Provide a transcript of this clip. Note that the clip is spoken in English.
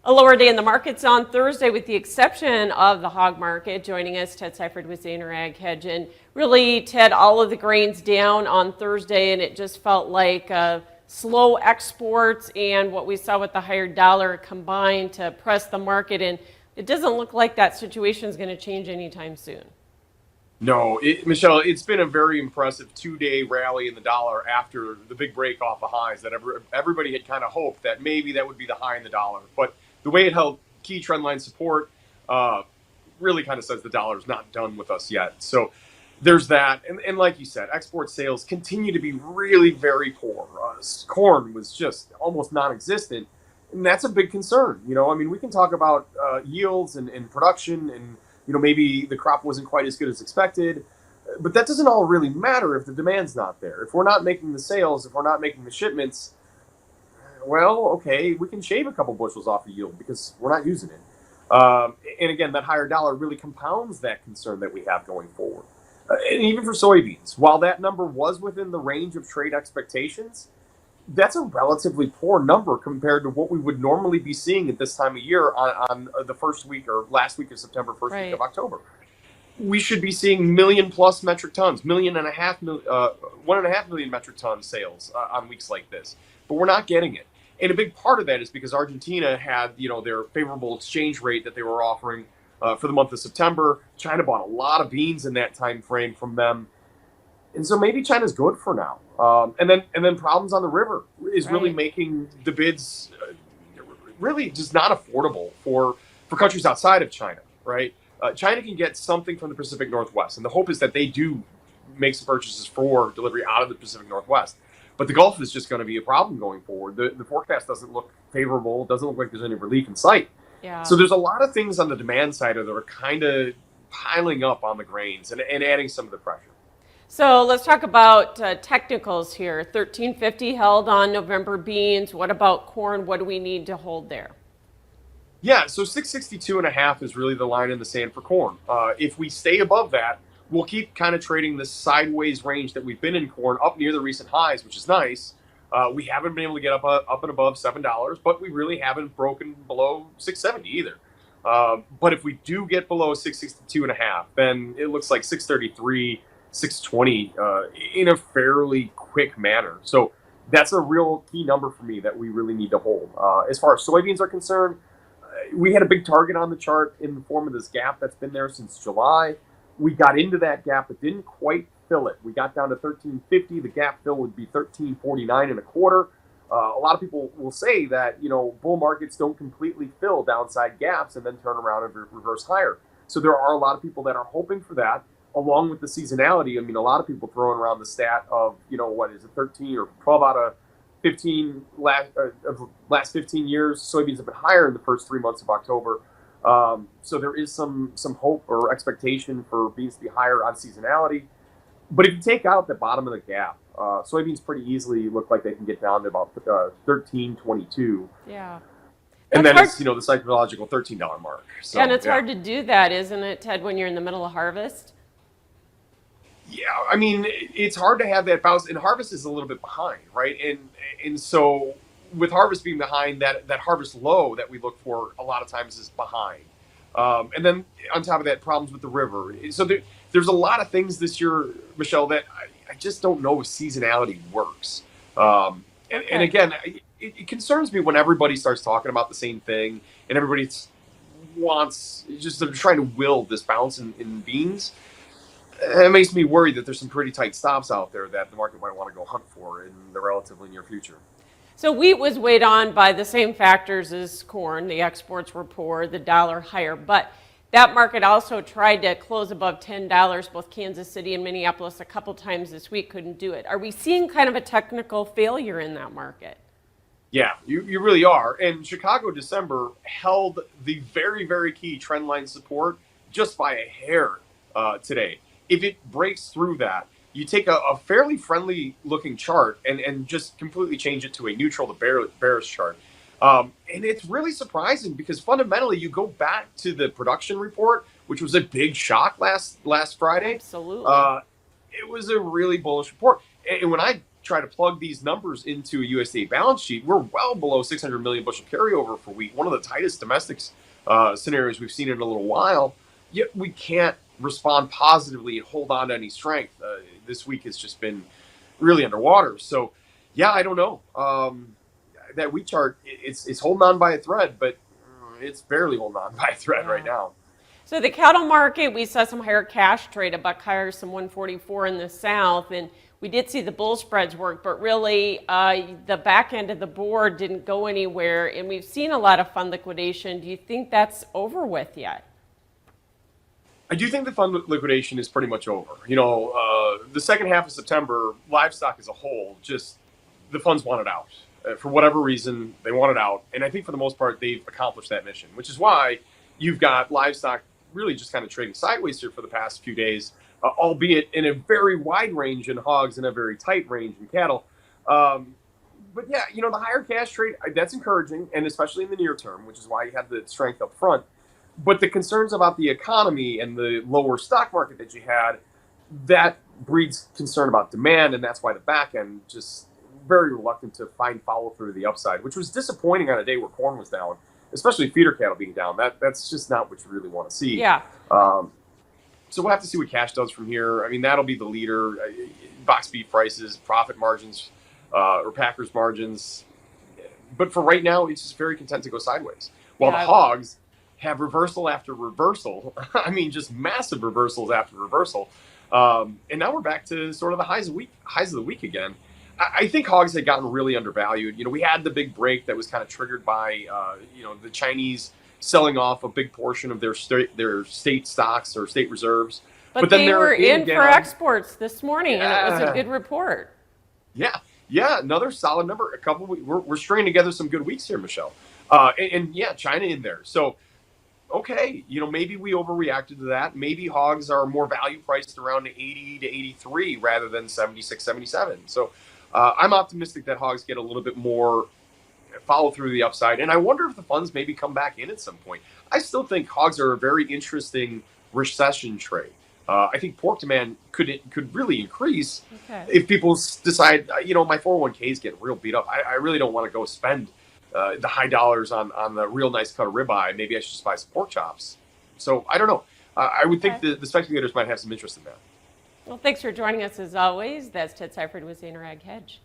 A lower day in the markets on Thursday with the exception of the hog market. Joining us, Ted Seifert with Zaner Ag Hedge. And really, Ted, all of the grains down on Thursday, and it just felt like slow exports and what we saw with the higher dollar combined to press the market. And it doesn't look like that situation is going to change anytime soon. No, Michelle, it's been a very impressive 2-day rally in the dollar after the big break off of highs that everybody had kind of hoped that maybe that would be the high in the dollar. But the way it held key trendline support really kind of says the dollar's not done with us yet. So there's that. And like you said, export sales continue to be really very poor. Corn was just almost non-existent. And that's a big concern. I mean, we can talk about yields and production and maybe the crop wasn't quite as good as expected, but that doesn't all really matter if the demand's not there. If we're not making the sales, if we're not making the shipments, well, okay, we can shave a couple bushels off the yield because we're not using it. And again, that higher dollar really compounds that concern that we have going forward. And even for soybeans, while that number was within the range of trade expectations, that's a relatively poor number compared to what we would normally be seeing at this time of year on the first week or last week of September, first week of October. We should be seeing million plus metric tons, 1.5 million metric ton sales on weeks like this, but we're not getting it. And a big part of that is because Argentina had, their favorable exchange rate that they were offering for the month of September. China bought a lot of beans in that time frame from them. And so maybe China's good for now. And then problems on the river is really making the bids really just not affordable for countries outside of China, right? China can get something from the Pacific Northwest, and the hope is that they do make some purchases for delivery out of the Pacific Northwest. But the Gulf is just going to be a problem going forward. The forecast doesn't look favorable. It doesn't look like there's any relief in sight. Yeah. So there's a lot of things on the demand side that are kind of piling up on the grains and adding some of the pressure. So let's talk about technicals here. 1350 held on November beans. What about corn? What do we need to hold there? Yeah, so 662.5 is really the line in the sand for corn. If we stay above that, we'll keep kind of trading this sideways range that we've been in corn up near the recent highs, which is nice. We haven't been able to get up and above $7, but we really haven't broken below 670 either. But if we do get below 662.5, then it looks like 633. 620 in a fairly quick manner. So that's a real key number for me that we really need to hold. As far as soybeans are concerned, we had a big target on the chart in the form of this gap that's been there since July. We got into that gap, but didn't quite fill it. We got down to 1350. The gap fill would be 1349.25. A lot of people will say that, bull markets don't completely fill downside gaps and then turn around and reverse higher. So there are a lot of people that are hoping for that. Along with the seasonality, I mean, a lot of people throwing around the stat of, what is it, 13 or 12 out of 15 last 15 years, soybeans have been higher in the first 3 months of October. So there is some hope or expectation for beans to be higher on seasonality. But if you take out the bottom of the gap, soybeans pretty easily look like they can get down to about 13.22. Yeah. And then it's, the psychological $13 mark. So, and it's hard to do that, isn't it, Ted, when you're in the middle of harvest? Yeah, I mean, it's hard to have that bounce, and harvest is a little bit behind, right? And so with harvest being behind, that harvest low that we look for a lot of times is behind. And then on top of that, problems with the river. So there's a lot of things this year, Michelle, that I just don't know if seasonality works. And again, it concerns me when everybody starts talking about the same thing, and everybody they're trying to will this bounce in beans. It makes me worried that there's some pretty tight stops out there that the market might want to go hunt for in the relatively near future. So wheat was weighed on by the same factors as corn. The exports were poor, the dollar higher, but that market also tried to close above $10. Both Kansas City and Minneapolis a couple times this week couldn't do it. Are we seeing kind of a technical failure in that market? Yeah, you really are. And Chicago December held the very, very key trendline support just by a hair today. If it breaks through that, you take a fairly friendly looking chart and just completely change it to a neutral to bearish chart. And it's really surprising because fundamentally you go back to the production report, which was a big shock last Friday. Absolutely. It was a really bullish report. And when I try to plug these numbers into a USDA balance sheet, we're well below 600 million bushel carryover for wheat, one of the tightest domestics scenarios we've seen in a little while. Yet we can't respond positively and hold on to any strength. This week has just been really underwater. So, yeah, I don't know. That wheat chart, it's holding on by a thread, but it's barely holding on by a thread right now. So the cattle market, we saw some higher cash trade, a buck higher, some 144 in the south, and we did see the bull spreads work, but really the back end of the board didn't go anywhere, and we've seen a lot of fund liquidation. Do you think that's over with yet? I do think the fund liquidation is pretty much over. The second half of September, livestock as a whole, just the funds wanted out. For whatever reason, they wanted out. And I think for the most part, they've accomplished that mission, which is why you've got livestock really just kind of trading sideways here for the past few days, albeit in a very wide range in hogs and a very tight range in cattle. But yeah, the higher cash trade, that's encouraging, and especially in the near term, which is why you have the strength up front. But the concerns about the economy and the lower stock market that you had, that breeds concern about demand, and that's why the back end just very reluctant to find follow through the upside, which was disappointing on a day where corn was down, especially feeder cattle being down. That's just not what you really want to see. Yeah. So we'll have to see what cash does from here. I mean, that'll be the leader. Box beef prices, profit margins, or packers margins. But for right now, it's just very content to go sideways. While the hogs have reversal after reversal. I mean, just massive reversals after reversal. And now we're back to sort of the highs of the week again. I think hogs had gotten really undervalued. We had the big break that was kind of triggered by, the Chinese selling off a big portion of their state stocks or state reserves. But then they were in for exports this morning, and it was a good report. Yeah, another solid number. We're stringing together some good weeks here, Michelle. And China in there. So, okay, maybe we overreacted to that. Maybe hogs are more value priced around 80 to 83 rather than 76, 77. So I'm optimistic that hogs get a little bit more follow through the upside. And I wonder if the funds maybe come back in at some point. I still think hogs are a very interesting recession trade. I think pork demand could really increase if people decide, my 401k is getting real beat up. I really don't want to go spend the high dollars on the real nice cut of ribeye. Maybe I should just buy some pork chops. So I don't know. I would think the speculators might have some interest in that. Well, thanks for joining us as always. That's Ted Seifert with Ag Hedge.